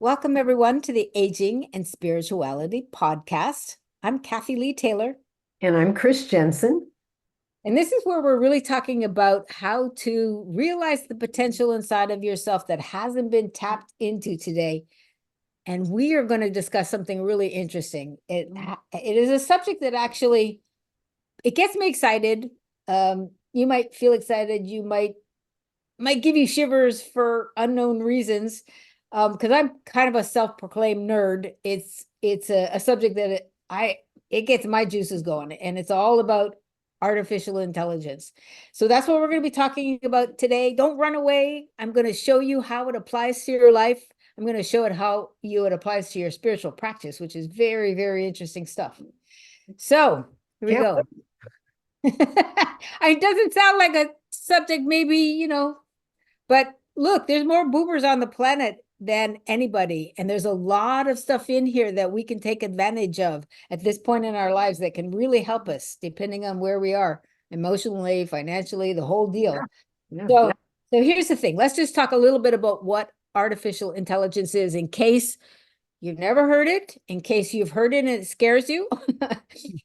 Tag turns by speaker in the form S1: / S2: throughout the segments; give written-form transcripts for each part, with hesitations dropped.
S1: Welcome, everyone, to the Aging and Spirituality podcast. I'm Kathy Lee Taylor.
S2: And I'm Chris Jensen.
S1: And this is where we're really talking about how to realize the potential inside of yourself that hasn't been tapped into today. And we are going to discuss something really interesting. It is a subject that actually, it gets me excited. You might feel excited. You might give you shivers for unknown reasons. Because I'm kind of a self-proclaimed nerd. It's a subject that it gets my juices going, and it's all about artificial intelligence. So that's what we're going to be talking about today. Don't run away. I'm going to show you how it applies to your life. I'm going to show it how it applies to your spiritual practice, which is very, very interesting stuff. So here we go. It doesn't sound like a subject, maybe, but look, there's more boomers on the planet than anybody. And there's a lot of stuff in here that we can take advantage of at this point in our lives that can really help us, depending on where we are emotionally, financially, the whole deal. So here's the thing. Let's just talk a little bit about what artificial intelligence is in case you've never heard it, in case you've heard it and it scares you.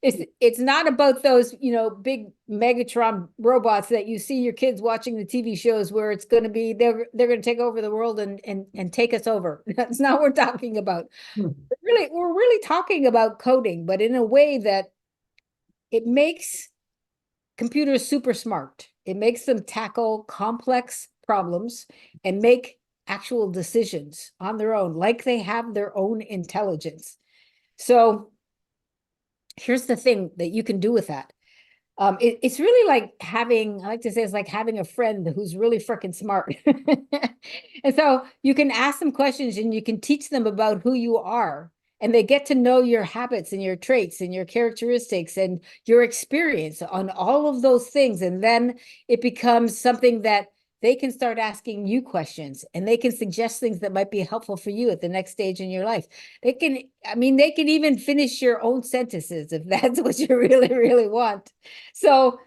S1: It's not about those, big Megatron robots that you see your kids watching the TV shows where it's going to be, they're going to take over the world and take us over. That's not what we're talking about. We're really talking about coding, but in a way that it makes computers super smart. It makes them tackle complex problems and make actual decisions on their own, like they have their own intelligence. So here's the thing that you can do with that. It's really like having, I like to say, it's like having a friend who's really freaking smart. And so you can ask them questions and you can teach them about who you are. And they get to know your habits and your traits and your characteristics and your experience on all of those things. And then it becomes something that they can start asking you questions and they can suggest things that might be helpful for you at the next stage in your life. They can even finish your own sentences if that's what you really, really want. So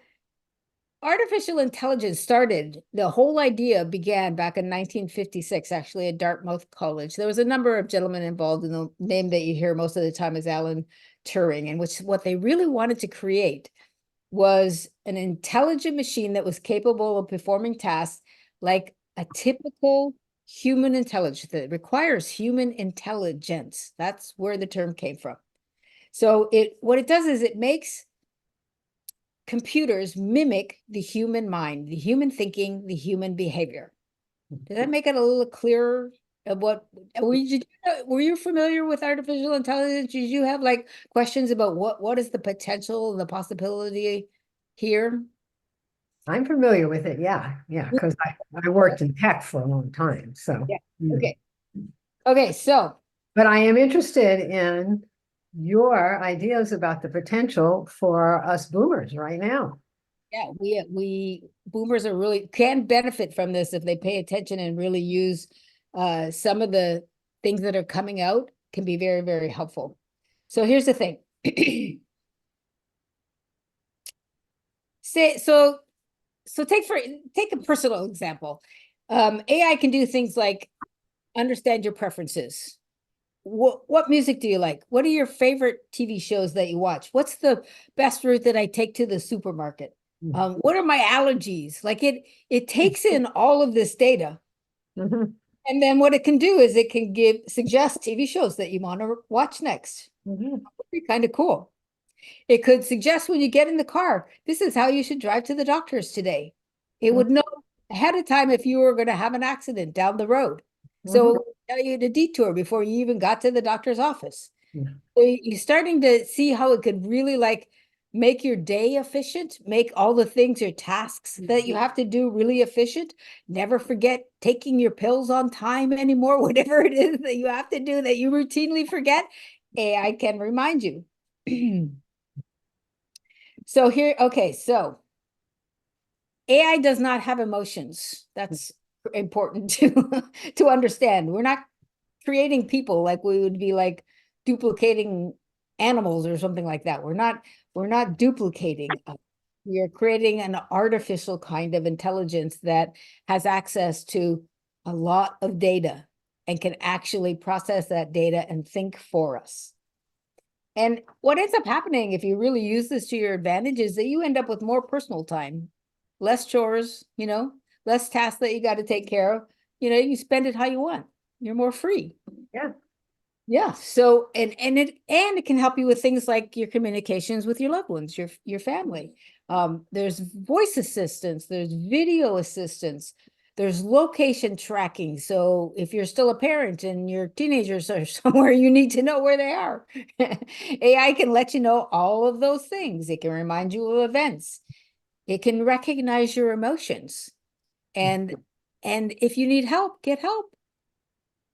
S1: artificial intelligence started, the whole idea began back in 1956, actually at Dartmouth College. There was a number of gentlemen involved, and the name that you hear most of the time is Alan Turing, and what they really wanted to create was an intelligent machine that was capable of performing tasks like a typical human intelligence that requires human intelligence. That's where the term came from. So what it does is it makes computers mimic the human mind, the human thinking, the human behavior. Does that make it a little clearer of what were you familiar with artificial intelligence? Did you have like questions about what is the potential and the possibility here?
S2: I'm familiar with it. Yeah, because I worked in tech for a long time. So,
S1: Okay. Okay, so.
S2: But I am interested in your ideas about the potential for us boomers right now.
S1: Yeah, we boomers are really can benefit from this if they pay attention and really use some of the things that are coming out can be very, very helpful. So here's the thing. Take a personal example. AI can do things like understand your preferences. What music do you like? What are your favorite TV shows that you watch? What's the best route that I take to the supermarket? What are my allergies? Like it takes in all of this data. And then what it can do is it can suggest TV shows that you want to watch next. That would be kind of cool. It could suggest when you get in the car, this is how you should drive to the doctor's today. It would know ahead of time if you were going to have an accident down the road. So tell you to detour before you even got to the doctor's office. So you're starting to see how it could really like make your day efficient, make all the things, your tasks that you have to do really efficient. Never forget taking your pills on time anymore, whatever it is that you have to do that you routinely forget. AI can remind you. So AI does not have emotions. That's important to understand. We're not creating people like we would be like duplicating animals or something like that. We're not duplicating. We are creating an artificial kind of intelligence that has access to a lot of data and can actually process that data and think for us. And what ends up happening if you really use this to your advantage is that you end up with more personal time, less chores, less tasks that you got to take care of. You spend it how you want. You're more free.
S2: Yeah.
S1: Yeah. So and it can help you with things like your communications with your loved ones, your family. There's voice assistance, there's video assistance, there's location tracking. So if you're still a parent and your teenagers are somewhere, you need to know where they are. AI can let you know all of those things. It can remind you of events. It can recognize your emotions. And if you need help, get help.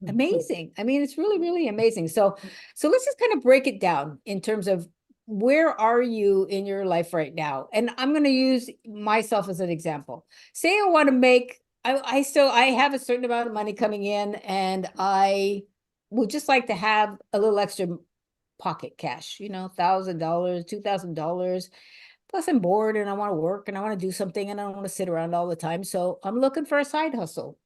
S1: Amazing. I mean, it's really, really amazing. So let's just kind of break it down in terms of where are you in your life right now? And I'm going to use myself as an example. Say I want to make, I have a certain amount of money coming in, and I would just like to have a little extra pocket cash, $1,000, $2,000. Plus, I'm bored and I want to work and I want to do something and I don't want to sit around all the time. So I'm looking for a side hustle.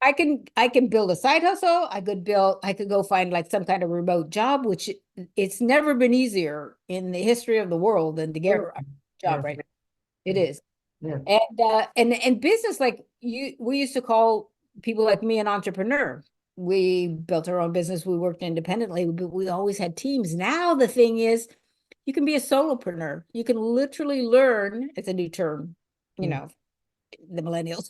S1: I can build a side hustle. I could go find like some kind of remote job, which it's never been easier in the history of the world than to get a job right now. It is.
S2: Yeah.
S1: And business, like we used to call people like me an entrepreneur. We built our own business. We worked independently, but we always had teams. Now the thing is, you can be a solopreneur. You can literally learn, it's a new term, the millennials,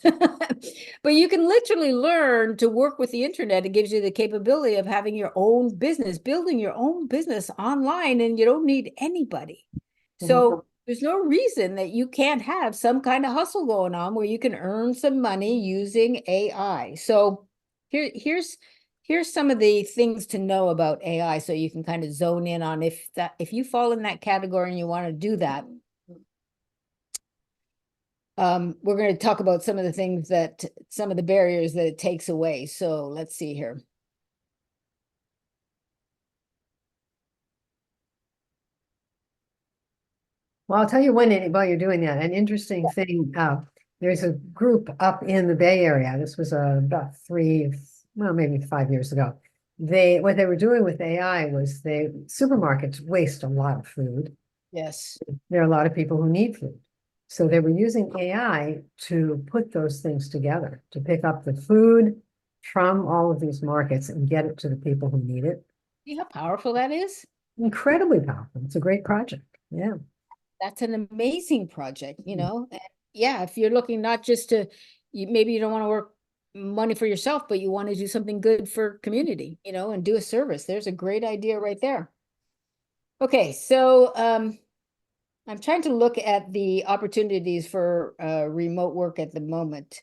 S1: but you can literally learn to work with the internet. It gives you the capability of having your own business, building your own business online, and you don't need anybody. So there's no reason that you can't have some kind of hustle going on where you can earn some money using AI. So here's some of the things to know about AI, so you can kind of zone in on if you fall in that category and you want to do that. We're going to talk about some of the barriers that it takes away. So let's see here.
S2: Well, I'll tell you while you're doing that, an interesting thing. There's a group up in the Bay Area. This was about maybe 5 years ago. What they were doing with AI was supermarkets waste a lot of food.
S1: Yes.
S2: There are a lot of people who need food. So they were using AI to put those things together, to pick up the food from all of these markets and get it to the people who need it.
S1: See how powerful that is?
S2: Incredibly powerful. It's a great project. Yeah.
S1: That's an amazing project, Yeah, if you're looking not just maybe you don't want to work money for yourself, but you want to do something good for community, and do a service. There's a great idea right there. Okay, so I'm trying to look at the opportunities for remote work at the moment.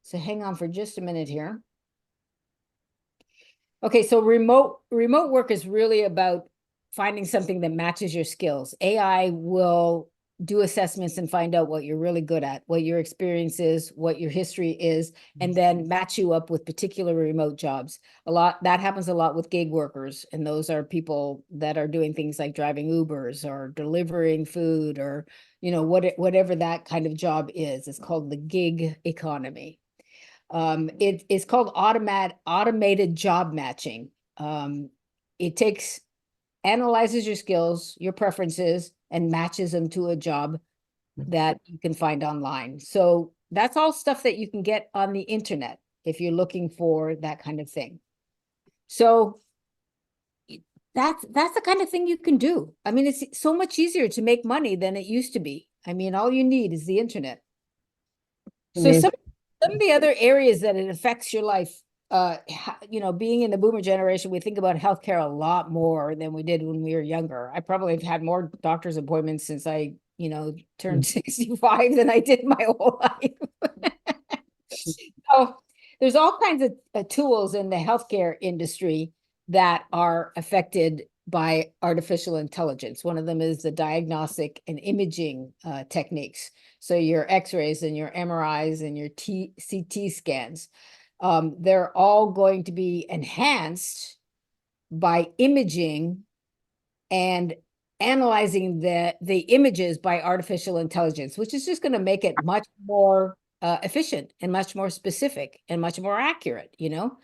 S1: So hang on for just a minute here. Okay, so remote work is really about finding something that matches your skills. AI will do assessments and find out what you're really good at, what your experience is, what your history is, and then match you up with particular remote jobs. That happens a lot with gig workers, and those are people that are doing things like driving Ubers or delivering food, or whatever that kind of job is. It's called the gig economy. It is called automated job matching. It analyzes your skills, your preferences, and matches them to a job that you can find online. So that's all stuff that you can get on the internet if you're looking for that kind of thing. So that's the kind of thing you can do. I mean, it's so much easier to make money than it used to be. I mean, all you need is the internet. So some of the other areas that it affects your life, being in the boomer generation, we think about healthcare a lot more than we did when we were younger. I probably have had more doctor's appointments since I, turned 65 than I did my whole life. So there's all kinds of tools in the healthcare industry that are affected by artificial intelligence. One of them is the diagnostic and imaging techniques. So your x-rays and your MRIs and your CT scans, they're all going to be enhanced by imaging and analyzing the images by artificial intelligence, which is just going to make it much more efficient and much more specific and much more accurate, you know?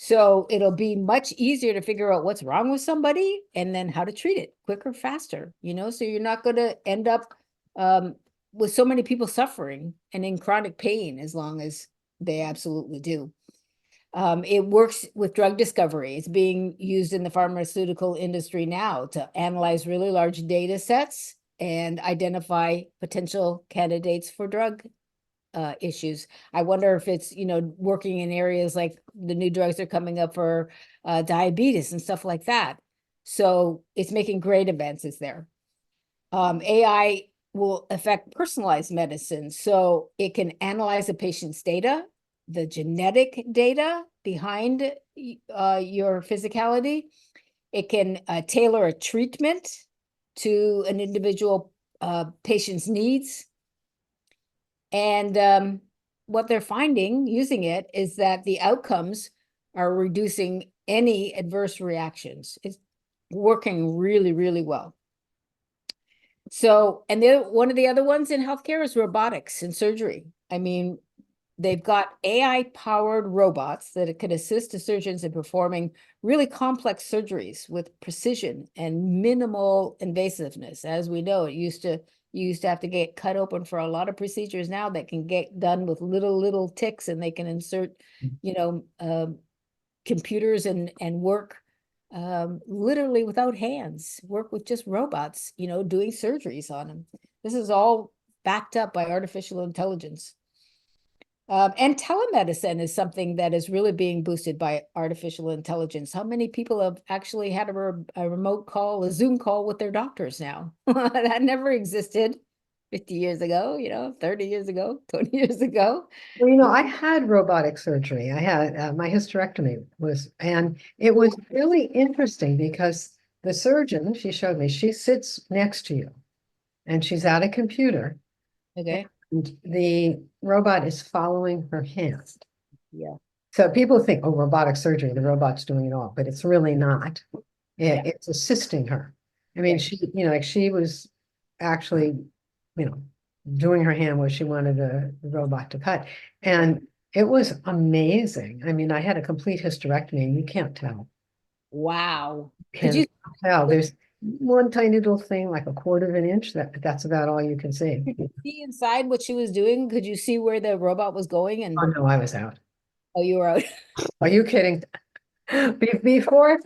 S1: So it'll be much easier to figure out what's wrong with somebody and then how to treat it quicker, faster, you know? So you're not going to end up with so many people suffering and in chronic pain as long as they absolutely do. It works with drug discovery. It's being used in the pharmaceutical industry now to analyze really large data sets and identify potential candidates for drug issues. I wonder if it's, you know, working in areas like the new drugs are coming up for diabetes and stuff like that. So it's making great advances there. AI will affect personalized medicine. So it can analyze a patient's data, the genetic data behind your physicality. It can tailor a treatment to an individual patient's needs. And what they're finding using it is that the outcomes are reducing any adverse reactions. It's working really, really well. So, and one of the other ones in healthcare is robotics and surgery. I mean, they've got AI-powered robots that could assist the surgeons in performing really complex surgeries with precision and minimal invasiveness. As we know, you used to have to get cut open for a lot of procedures now that can get done with little ticks, and they can insert, you know, computers and work literally without hands, work with just robots, you know, doing surgeries on them. This is all backed up by artificial intelligence. And telemedicine is something that is really being boosted by artificial intelligence. How many people have actually had a remote call, a Zoom call with their doctors now? That never existed 50 years ago, you know, 30 years ago, 20 years ago.
S2: Well, you know, I had robotic surgery. I had my hysterectomy was, and it was really interesting because the surgeon, she showed me, she sits next to you and she's at a computer
S1: Okay.
S2: and the robot is following her hand.
S1: Yeah.
S2: So people think, oh, robotic surgery, the robot's doing it all, but it's really not.
S1: Yeah.
S2: It's assisting her. I mean,
S1: Yeah.
S2: she, you know, like she was actually, you know, doing her hand where she wanted the robot to cut. And it was amazing. I mean, I had a complete hysterectomy and you can't tell.
S1: Wow. Could
S2: Can
S1: you
S2: tell. There's one tiny little thing, like a quarter of an inch, that's about all you can see.
S1: see inside what she was doing? Could you see where the robot was going?
S2: Oh,
S1: And
S2: no, I was out.
S1: oh, you were out.
S2: Are you kidding? Before,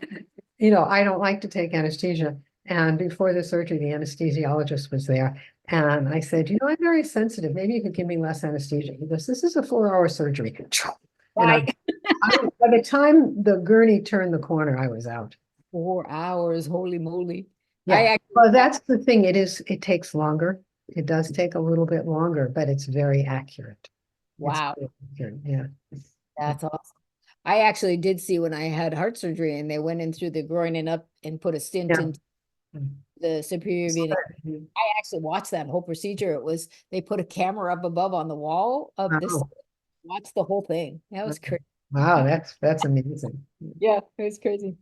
S2: you know, I don't like to take anesthesia. And before the surgery, the anesthesiologist was there. And I said, you know, I'm very sensitive. Maybe you could give me less anesthesia. He goes, this is a 4-hour surgery. And
S1: Right.
S2: by the time the gurney turned the corner, I was out.
S1: 4 hours, holy moly. I
S2: Yeah.
S1: actually,
S2: Well, that's the thing. It takes longer. It does take a little bit longer, but it's very accurate. It's
S1: wow,
S2: very accurate. Yeah.
S1: that's awesome. I actually did see when I had heart surgery and they went in through the groin and up and put a stent
S2: Yeah.
S1: in the superior vena. I actually watched that whole procedure. It was, they put a camera up above on the wall of this,
S2: Wow.
S1: watched the whole thing. That was crazy.
S2: Wow, that's amazing.
S1: Yeah, it was crazy.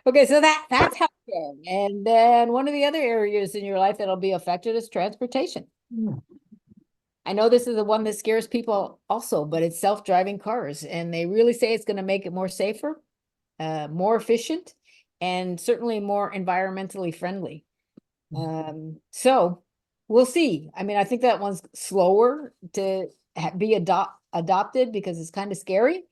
S1: Okay, so that's healthcare. And then one of the other areas in your life that'll be affected is transportation.
S2: Yeah.
S1: I know this is the one that scares people also, but it's self-driving cars. And they really say it's going to make it more safer, more efficient, and certainly more environmentally friendly. So we'll see. I mean, I think that one's slower to be adopted because it's kind of scary.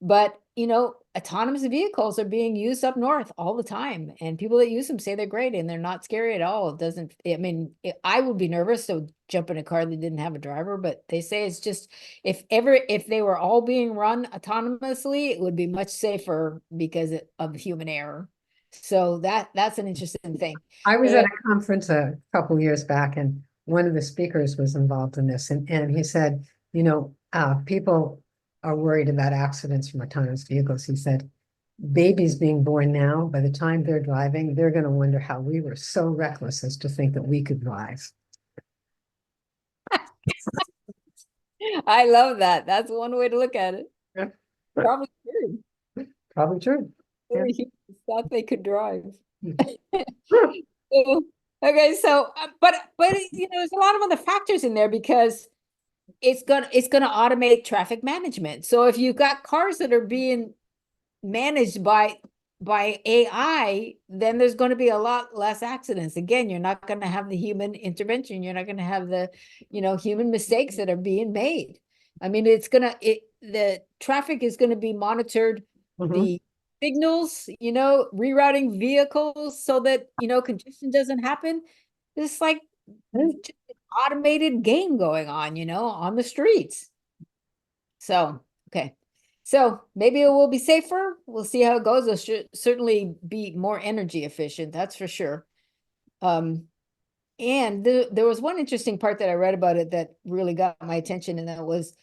S1: But, you know, autonomous vehicles are being used up north all the time. And people that use them say they're great and they're not scary at all. It doesn't, I mean, I would be nervous to jump in a car that didn't have a driver, but they say it's just, if they were all being run autonomously, it would be much safer because of human error. So that's an interesting thing.
S2: I was at
S1: And
S2: a conference a couple years back, and one of the speakers was involved in this, and he said, you know, people are worried about accidents from autonomous vehicles. He said, babies being born now, by the time they're driving, they're going to wonder how we were so reckless as to think that we could drive.
S1: I love that. That's one way to look at it.
S2: Yeah.
S1: Probably true.
S2: Probably true. Yeah.
S1: Very humans thought they could drive.
S2: Mm.
S1: So, okay, so but you know, there's a lot of other factors in there because it's gonna automate traffic management. So if you've got cars that are being managed by AI, then there's going to be a lot less accidents. Again, you're not going to have the human intervention. You're not going to have the, human mistakes that are being made. I mean, the traffic is going to be monitored,
S2: Mhm.
S1: the signals, rerouting vehicles so that, congestion doesn't happen. It's like just an automated game going on the streets. So, okay. So maybe it will be safer. We'll see how it goes. It should certainly be more energy efficient, that's for sure. And there was one interesting part that I read about it that really got my attention, and that was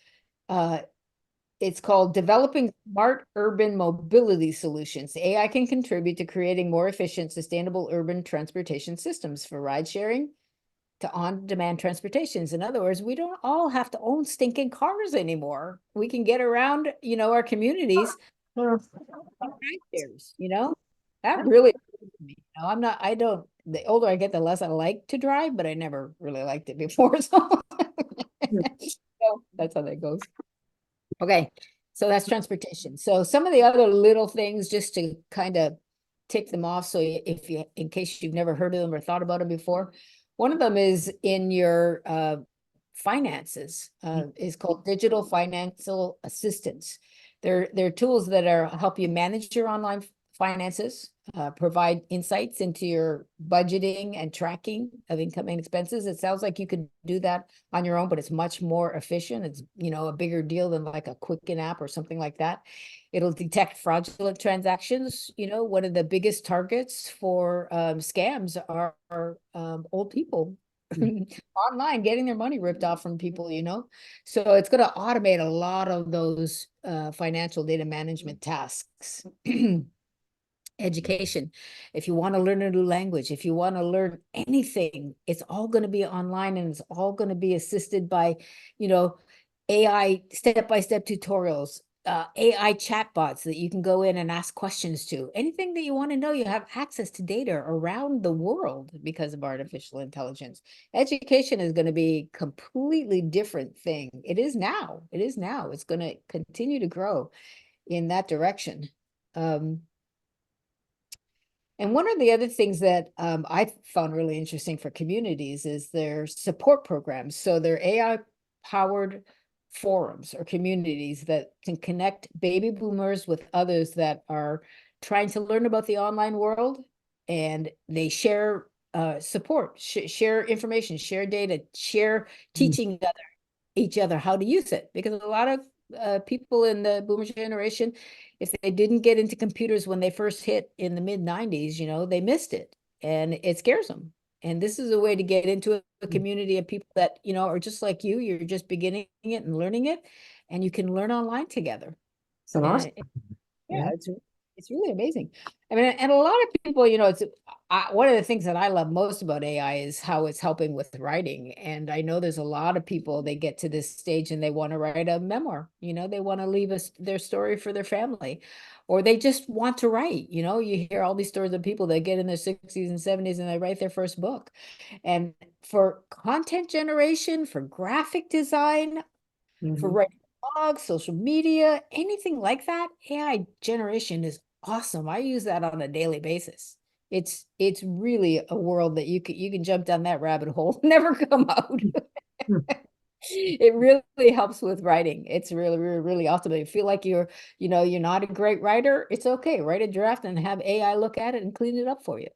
S1: it's called Developing Smart Urban Mobility Solutions. AI can contribute to creating more efficient, sustainable urban transportation systems for ride sharing to on-demand transportations. In other words, we don't all have to own stinking cars anymore. We can get around, our communities
S2: Well,
S1: in ride shares. That really appeals to me. I don't, the older I get, the less I like to drive, but I never really liked it before. So that's how that goes. Okay, so that's transportation. So some of the other little things, just to kind of tick them off, so in case you've never heard of them or thought about them before, one of them is in your finances, is called digital financial assistance. They're tools that help you manage your online finances, provide insights into your budgeting and tracking of income and expenses. It sounds like you could do that on your own, but it's much more efficient. It's, a bigger deal than like a Quicken app or something like that. It'll detect fraudulent transactions. One of the biggest targets for scams are old people online getting their money ripped off from people. So it's going to automate a lot of those financial data management tasks. Education. If you want to learn a new language, if you want to learn anything, it's all going to be online, and it's all going to be assisted by, AI step-by-step tutorials, AI chatbots that you can go in and ask questions to. Anything that you want to know, you have access to data around the world because of artificial intelligence. Education is going to be a completely different thing. It is now. It is now. It's going to continue to grow in that direction. And one of the other things that I found really interesting for communities is their support programs. So they're AI-powered forums or communities that can connect baby boomers with others that are trying to learn about the online world, and they share support, share information, share data, share teaching each other how to use it. Because a lot of people in the boomer generation, if they didn't get into computers when they first hit in the mid-90s, they missed it, and it scares them. And this is a way to get into a community of people that, are just like you. You're just beginning it and learning it, and you can learn online together.
S2: it's an awesome.
S1: And yeah,
S2: Yeah.
S1: it's really amazing. I mean, and a lot of people, it's one of the things that I love most about AI is how it's helping with writing. And I know there's a lot of people, they get to this stage and they want to write a memoir. They want to leave their story for their family, or they just want to write. You hear all these stories of people that get in their 60s and 70s and they write their first book. And for content generation, for graphic design, for
S2: Mhm.
S1: writing blogs, social media, anything like that, AI generation is awesome. I use that on a daily basis. It's really a world that you can jump down that rabbit hole, never come out.
S2: Hmm.
S1: It really helps with writing. It's really, really, really awesome. If you feel like you're not a great writer, it's okay. Write a draft and have AI look at it and clean it up for you.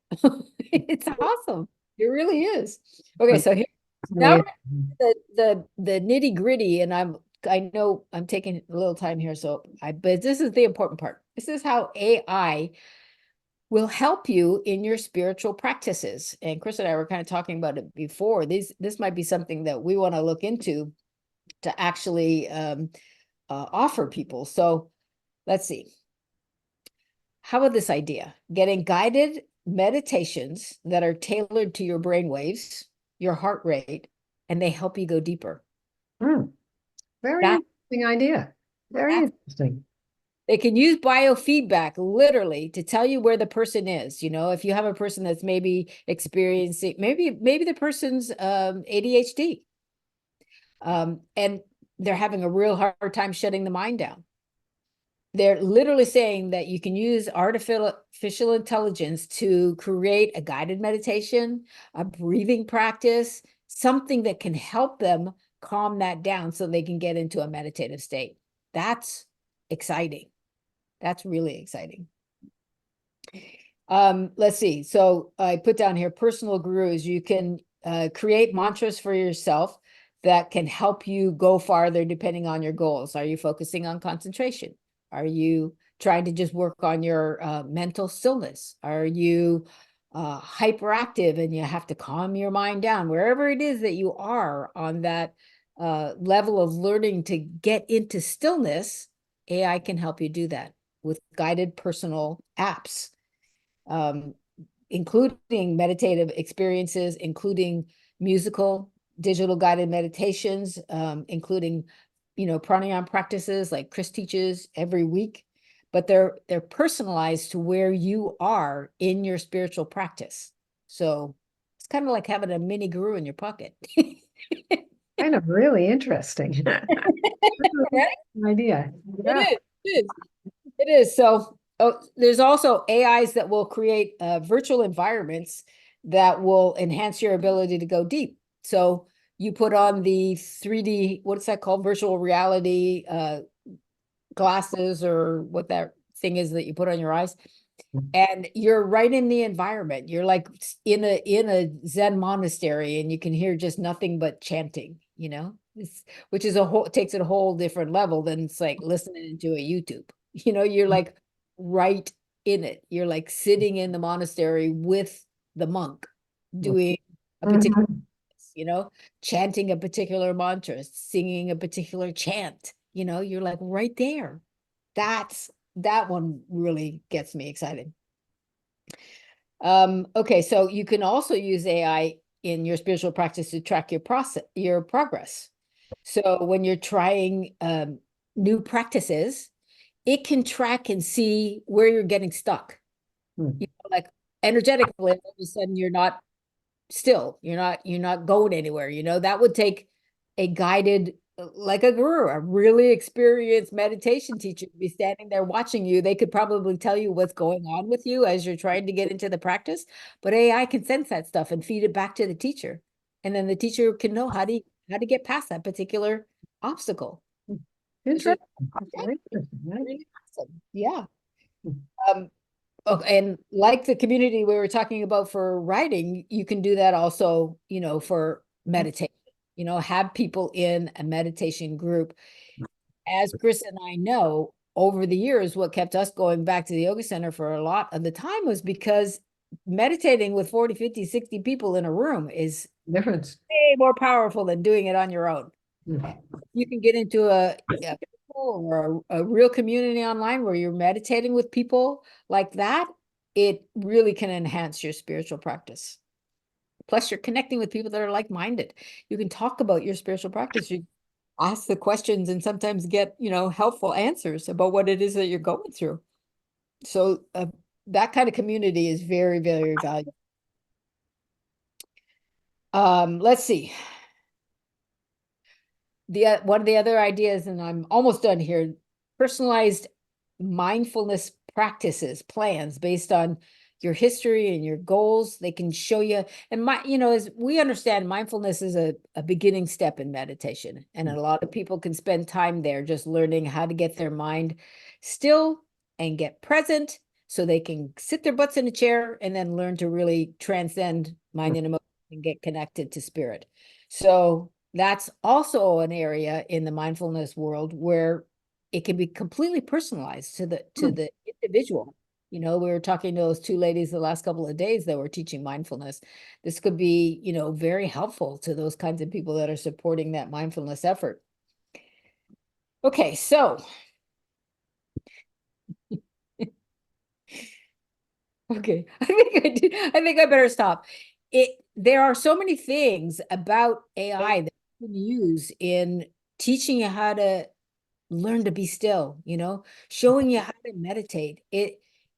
S1: It's awesome. It really is. Okay,
S2: But
S1: so here now
S2: really,
S1: the nitty gritty, and I know I'm taking a little time here, but this is the important part. This is how AI will help you in your spiritual practices. And Chris and I were kind of talking about it before. This might be something that we want to look into to actually offer people. So let's see. How about this idea? Getting guided meditations that are tailored to your brain waves, your heart rate, and they help you go deeper.
S2: hmm, very
S1: That
S2: interesting idea. Very
S1: that's
S2: interesting.
S1: They can use biofeedback literally to tell you where the person is. If you have a person that's maybe experiencing, maybe the person's ADHD. And they're having a real hard time shutting the mind down. They're literally saying that you can use artificial intelligence to create a guided meditation, a breathing practice, something that can help them calm that down so they can get into a meditative state. That's exciting. That's really exciting. Let's see. So I put down here personal gurus. You can create mantras for yourself that can help you go farther depending on your goals. Are you focusing on concentration? Are you trying to just work on your mental stillness? Are you hyperactive and you have to calm your mind down? Wherever it is that you are on that level of learning to get into stillness, AI can help you do that with guided personal apps, um, including meditative experiences, including musical, digital guided meditations, including, pranayama practices like Chris teaches every week, but they're personalized to where you are in your spiritual practice. So it's kind of like having a mini guru in your pocket.
S2: Kind of really interesting. That's a
S1: Right?
S2: good idea.
S1: It
S2: Yeah.
S1: is. It is. It is. So there's also AIs that will create virtual environments that will enhance your ability to go deep. So you put on the 3D, what's that called? Virtual reality glasses, or what that thing is that you put on your eyes. And you're right in the environment. You're like in a Zen monastery, and you can hear just nothing but chanting, which is takes it a whole different level than it's like listening to a YouTube. You're like right in it. You're like sitting in the monastery with the monk doing a particular,
S2: Mhm.
S1: you know, chanting a particular mantra, singing a particular chant. You're like right there. That one really gets me excited. Okay, so you can also use AI in your spiritual practice to track your progress. So when you're trying new practices, it can track and see where you're getting stuck.
S2: Mhm.
S1: Like energetically, all of a sudden you're not still, you're not going anywhere. That would take a guided, like a guru, a really experienced meditation teacher to be standing there watching you. They could probably tell you what's going on with you as you're trying to get into the practice, but AI can sense that stuff and feed it back to the teacher, and then the teacher can know how to get past that particular obstacle, which is,
S2: Interesting.
S1: yeah,
S2: Very interesting, right?
S1: really awesome. Yeah. um Oh, and like the community we were talking about for writing, you can do that also, for meditation. Have people in a meditation group. As Chris and I know, over the years, what kept us going back to the yoga center for a lot of the time was because meditating with 40, 50, 60 people in a room is
S2: Difference.
S1: way more powerful than doing it on your own.
S2: Mhm.
S1: You can get into a or a real community online where you're meditating with people like that. It really can enhance your spiritual practice. Plus, you're connecting with people that are like-minded. You can talk about your spiritual practice. You ask the questions and sometimes get, helpful answers about what it is that you're going through. So that kind of community is very, very valuable. Let's see. One of the other ideas, and I'm almost done here, personalized mindfulness practices, plans based on your history and your goals. They can show you, and as we understand, mindfulness is a beginning step in meditation. And a lot of people can spend time there just learning how to get their mind still and get present so they can sit their butts in a chair and then learn to really transcend mind and emotion and get connected to spirit. So that's also an area in the mindfulness world where it can be completely personalized to the individual. We were talking to those two ladies the last couple of days that were teaching mindfulness. This could be, very helpful to those kinds of people that are supporting that mindfulness effort. Okay, so okay, I think I better stop. There are so many things about AI that you can use in teaching you how to learn to be still, showing you how to meditate.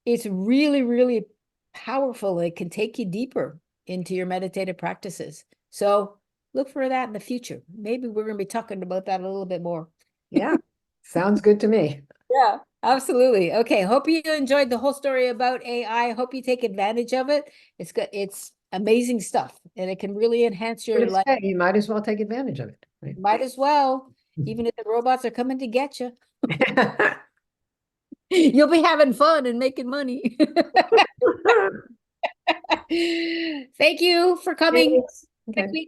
S1: It's really, really powerful. It can take you deeper into your meditative practices. So look for that in the future. Maybe we're going to be talking about that a little bit more.
S2: Yeah, sounds good to me.
S1: Yeah, absolutely. Okay, hope you enjoyed the whole story about AI. Hope you take advantage of it. It's good. It's amazing stuff, and it can really enhance
S2: But
S1: your
S2: it's,
S1: life.
S2: hey, you might as well take advantage of it, right?
S1: Might as well, even if the robots are coming to get you.
S2: Thanks.
S1: You'll be having fun and making money. Thank you for coming.
S2: Okay.